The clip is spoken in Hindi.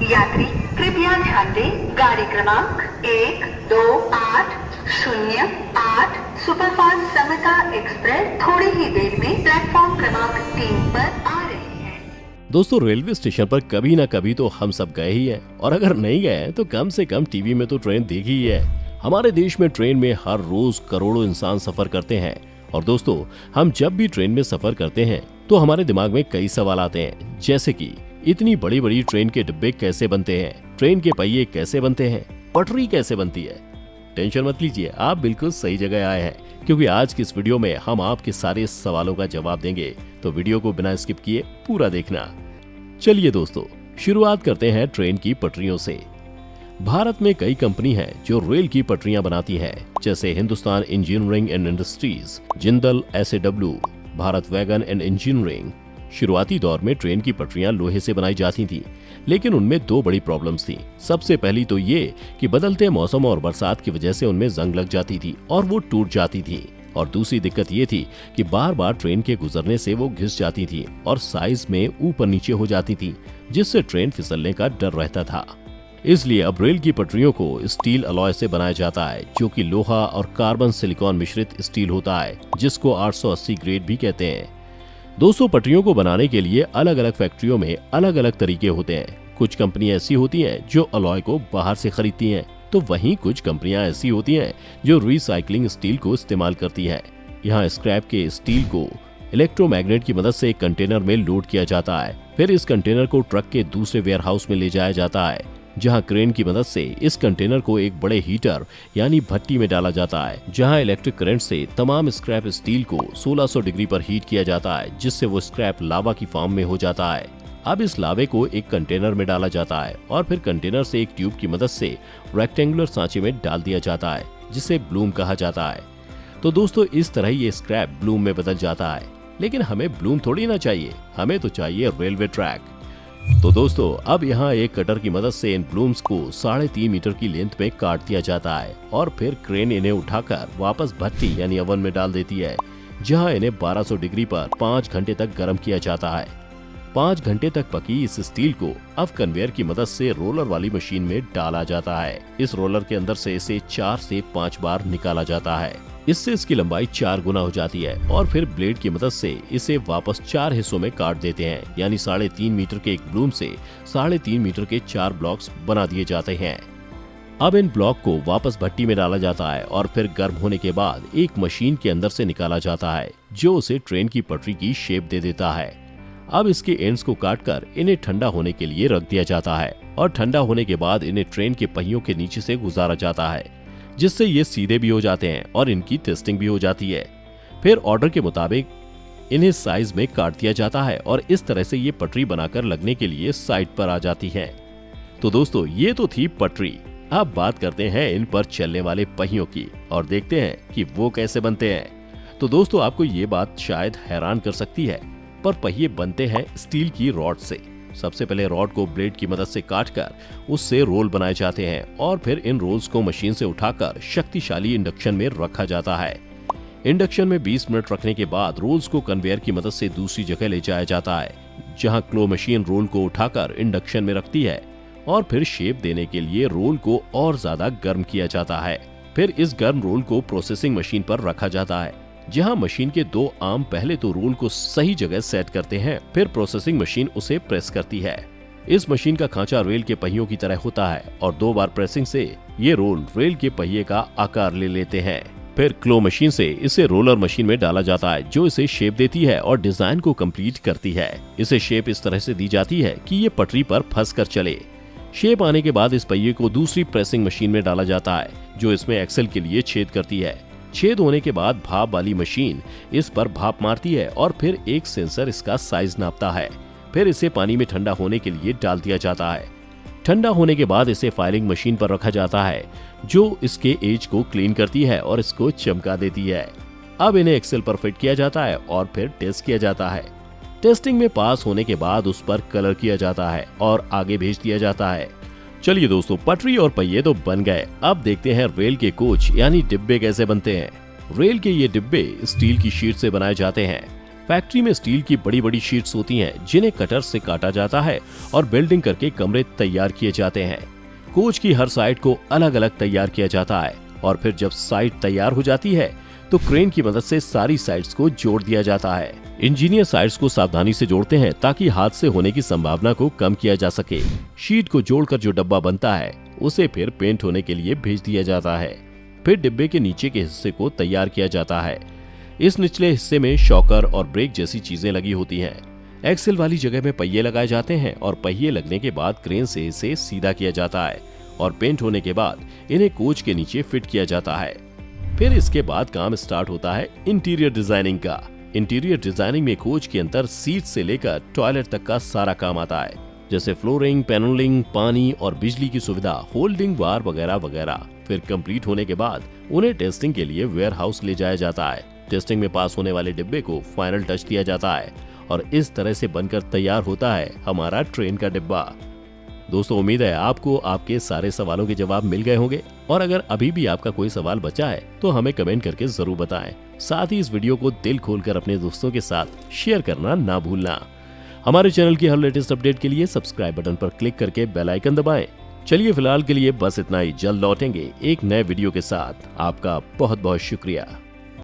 यात्री कृपया ध्यान दें, गाड़ी क्रमांक 128008 सुपरफास्ट समता एक्सप्रेस थोड़ी ही देर में प्लेटफॉर्म क्रमांक 3 पर आ रही है। दोस्तों, रेलवे स्टेशन पर कभी ना कभी तो हम सब गए ही हैं, और अगर नहीं गए तो कम से कम टीवी में तो ट्रेन देखी ही है। हमारे देश में ट्रेन में हर रोज करोड़ों इंसान सफर करते हैं, और दोस्तों, हम जब भी ट्रेन में सफर करते हैं तो हमारे दिमाग में कई सवाल आते हैं, जैसे कि इतनी बड़ी बड़ी ट्रेन के डिब्बे कैसे बनते हैं, ट्रेन के पहिए कैसे बनते हैं, पटरी कैसे बनती है। टेंशन मत लीजिए, आप बिल्कुल सही जगह आए हैं, क्योंकि आज की इस वीडियो में हम आपके सारे सवालों का जवाब देंगे। तो वीडियो को बिना स्किप किए पूरा देखना। चलिए दोस्तों, शुरुआत करते हैं ट्रेन की पटरियों से। भारत में कई कंपनी है जो रेल की पटरियां बनाती है, जैसे Hindustan engineering and industries, Jindal SAW, Bharat wagon and engineering. शुरुआती दौर में ट्रेन की पटरियां लोहे से बनाई जाती थी, लेकिन उनमें दो बड़ी प्रॉब्लम्स थी। सबसे पहली तो ये कि बदलते मौसम और बरसात की वजह से उनमें जंग लग जाती थी और वो टूट जाती थी, और दूसरी दिक्कत ये थी कि बार बार ट्रेन के गुजरने से वो घिस जाती थी और साइज में ऊपर नीचे हो जाती थी, जिससे ट्रेन फिसलने का डर रहता था। इसलिए अब रेल की पटरियों को स्टील अलॉय से बनाया जाता है, जो कि लोहा और कार्बन सिलिकॉन मिश्रित स्टील होता है, जिसको 880 ग्रेड भी कहते हैं। 200 पटरियों को बनाने के लिए अलग अलग फैक्ट्रियों में अलग अलग तरीके होते हैं। कुछ कंपनियां ऐसी होती हैं जो अलॉय को बाहर से खरीदती हैं, तो वहीं कुछ कंपनियां ऐसी होती हैं जो रिसाइकलिंग स्टील को इस्तेमाल करती है। यहाँ स्क्रैप के स्टील को इलेक्ट्रोमैग्नेट की मदद से एक कंटेनर में लोड किया जाता है। फिर इस कंटेनर को ट्रक के दूसरे वेयरहाउस में ले जाया जाता है, जहां क्रेन की मदद से इस कंटेनर को एक बड़े हीटर यानी भट्टी में डाला जाता है, जहां इलेक्ट्रिक करंट से तमाम स्क्रैप स्टील को 1600 डिग्री पर हीट किया जाता है, जिससे वो स्क्रैप लावा की फॉर्म में हो जाता है। अब इस लावे को एक कंटेनर में डाला जाता है और फिर कंटेनर से एक ट्यूब की मदद से रेक्टेंगुलर सांचे में डाल दिया जाता है, जिसे ब्लूम कहा जाता है। तो दोस्तों, इस तरह ये स्क्रैप ब्लूम में बदल जाता है। लेकिन हमें ब्लूम थोड़ी ना चाहिए, हमें तो चाहिए रेलवे ट्रैक। तो दोस्तों, अब यहाँ एक कटर की मदद से इन ब्लूम्स को 3.5 मीटर की लेंथ में काट दिया जाता है, और फिर क्रेन इन्हें उठाकर वापस भट्टी यानी ओवन में डाल देती है, जहाँ इन्हें 1200 डिग्री पर 5 घंटे तक गर्म किया जाता है। 5 घंटे तक पकी इस स्टील को अब कन्वेयर की मदद से रोलर वाली मशीन में डाला जाता है। इस रोलर के अंदर से इसे 4 से 5 बार निकाला जाता है। इससे इसकी लंबाई 4 गुना हो जाती है, और फिर ब्लेड की मदद से इसे वापस 4 हिस्सों में काट देते हैं, यानी 3.5 मीटर के एक ब्लूम से 3.5 मीटर के 4 ब्लॉक्स बना दिए जाते हैं। अब इन ब्लॉक को वापस भट्टी में डाला जाता है और फिर गर्म होने के बाद एक मशीन के अंदर से निकाला जाता है, जो उसे ट्रेन की पटरी की शेप दे देता है। अब इसके एंड्स को काटकर इन्हें ठंडा होने के लिए रख दिया जाता है, और ठंडा होने के बाद इन्हें ट्रेन के पहियों के नीचे से गुजारा जाता है, जिससे ये सीधे भी हो जाते हैं और इनकी टेस्टिंग भी हो जाती है। फिर ऑर्डर के मुताबिक इन्हें साइज में काट दिया जाता है, और इस तरह से ये पटरी बनाकर लगने के लिए साइड पर आ जाती है। तो दोस्तों, ये तो थी पटरी। अब बात करते हैं इन पर चलने वाले पहियों की, और देखते हैं कि वो कैसे बनते हैं। तो दोस्तों, आपको ये बात शायद हैरान कर सकती है, पर पहिए बनते हैं स्टील की रॉड से। सबसे पहले रॉड को ब्लेड की मदद से काटकर उससे रोल बनाए जाते हैं, और फिर इन रोल्स को मशीन से उठाकर शक्तिशाली इंडक्शन में रखा जाता है। इंडक्शन में 20 मिनट रखने के बाद रोल्स को कन्वेयर की मदद से दूसरी जगह ले जाया जाता है, जहां क्लो मशीन रोल को उठाकर इंडक्शन में रखती है, और फिर शेप देने के लिए रोल को और ज्यादा गर्म किया जाता है। फिर इस गर्म रोल को प्रोसेसिंग मशीन पर रखा जाता है, जहां मशीन के 2 आर्म पहले तो रोल को सही जगह सेट करते हैं, फिर प्रोसेसिंग मशीन उसे प्रेस करती है। इस मशीन का खांचा रेल के पहियों की तरह होता है, और 2 बार प्रेसिंग से ये रोल रेल के पहिए का आकार ले लेते हैं। फिर क्लो मशीन से इसे रोलर मशीन में डाला जाता है, जो इसे शेप देती है और डिजाइन को कंप्लीट करती है। इसे शेप इस तरह से दी जाती है कि ये पटरी पर फंस कर चले। शेप आने के बाद इस पहिए को दूसरी प्रेसिंग मशीन में डाला जाता है, जो इसमें एक्सेल के लिए छेद करती है। छेद होने के बाद भाप वाली मशीन इस पर भाप मारती है, और फिर एक सेंसर इसका साइज नापता है। फिर इसे पानी में ठंडा होने के लिए डाल दिया जाता है। ठंडा होने के बाद इसे फाइलिंग मशीन पर रखा जाता है, जो इसके एज को क्लीन करती है और इसको चमका देती है। अब इन्हें एक्सेल पर फिट किया जाता है और फिर टेस्ट किया जाता है। टेस्टिंग में पास होने के बाद उस पर कलर किया जाता है और आगे भेज दिया जाता है। चलिए दोस्तों, पटरी और पहिए तो बन गए। अब देखते हैं रेल के कोच यानी डिब्बे कैसे बनते हैं। रेल के ये डिब्बे स्टील की शीट से बनाए जाते हैं। फैक्ट्री में स्टील की बड़ी बड़ी शीट्स होती हैं जिन्हें कटर से काटा जाता है और वेल्डिंग करके कमरे तैयार किए जाते हैं। कोच की हर साइड को अलग अलग तैयार किया जाता है और फिर जब साइड तैयार हो जाती है तो क्रेन की मदद से सारी साइड्स को जोड़ दिया जाता है। इंजीनियर साइड्स को सावधानी से जोड़ते हैं ताकि हादसे होने की संभावना को कम किया जा सके। शीट को जोड़कर जो डब्बा बनता है उसे फिर पेंट होने के लिए भेज दिया जाता है। फिर डिब्बे के नीचे के हिस्से को तैयार किया जाता है। इस निचले हिस्से में शॉकर और ब्रेक जैसी चीजें लगी होती हैं। एक्सेल वाली जगह में पहिए लगाए जाते हैं और पहिए लगने के बाद क्रेन से इसे सीधा किया जाता है और पेंट होने के बाद इन्हें कोच के नीचे फिट किया जाता है। फिर इसके बाद काम स्टार्ट होता है इंटीरियर डिजाइनिंग का। इंटीरियर डिजाइनिंग में कोच के अंदर सीट से लेकर टॉयलेट तक का सारा काम आता है, जैसे फ्लोरिंग, पैनलिंग, पानी और बिजली की सुविधा, होल्डिंग बार वगैरह वगैरह। फिर कंप्लीट होने के बाद उन्हें टेस्टिंग के लिए वेयर हाउस ले जाया जाता है। टेस्टिंग में पास होने वाले डिब्बे को फाइनल टच दिया जाता है और इस तरह से बनकर तैयार होता है हमारा ट्रेन का डिब्बा। दोस्तों, उम्मीद है आपको आपके सारे सवालों के जवाब मिल गए होंगे और अगर अभी भी आपका कोई सवाल बचा है तो हमें कमेंट करके जरूर बताएं। साथ ही इस वीडियो को दिल खोलकर अपने दोस्तों के साथ शेयर करना ना भूलना। हमारे चैनल की हर लेटेस्ट अपडेट के लिए सब्सक्राइब बटन पर क्लिक करके बेल आइकन दबाएं। चलिए फिलहाल के लिए बस इतना ही। जल्द लौटेंगे एक नए वीडियो के साथ। आपका बहुत बहुत शुक्रिया।